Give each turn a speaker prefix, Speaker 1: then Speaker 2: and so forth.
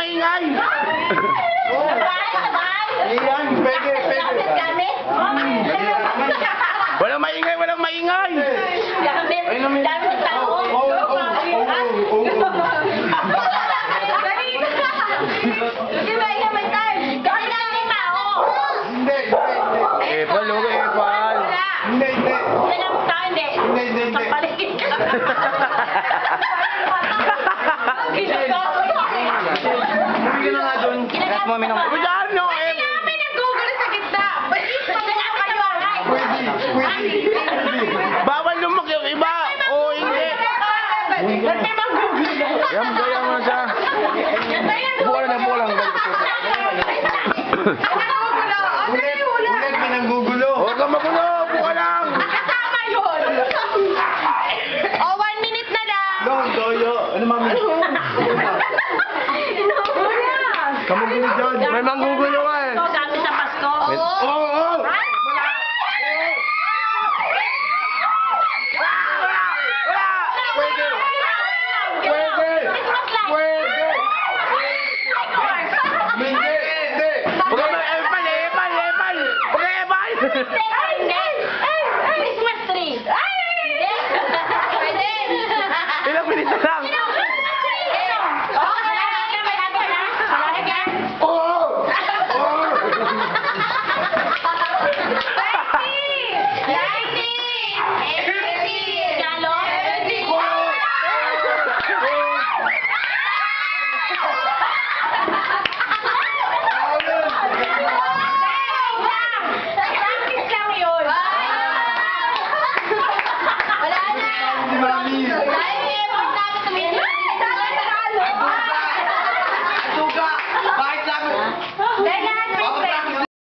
Speaker 1: maingay.
Speaker 2: Iyan, pwede.
Speaker 1: Walang maingay, walang maingay. Epal, okay, epal.
Speaker 2: Hindi. Hindi na nga doon. Last moment ng...
Speaker 1: Ano, eh? Bawal lumaki yung iba. O hindi. Yan, gaya mo na siya. Buka lang.
Speaker 2: Ulit, pinanggugulo.
Speaker 1: Huwag kang magulo, buka lang.
Speaker 3: Oh, 1 minute na lang.
Speaker 2: Doyo. Ano mami? Kamugulo dyan.
Speaker 1: May manggugulo ka eh.
Speaker 3: Gamit sa Pasko.
Speaker 1: Oo.
Speaker 2: Hindi.
Speaker 1: Huwag kang epal. Huwag kang epal.
Speaker 3: Christmas tree. Pwede.
Speaker 1: Ilang minutes na lang.
Speaker 2: Bakit sabi?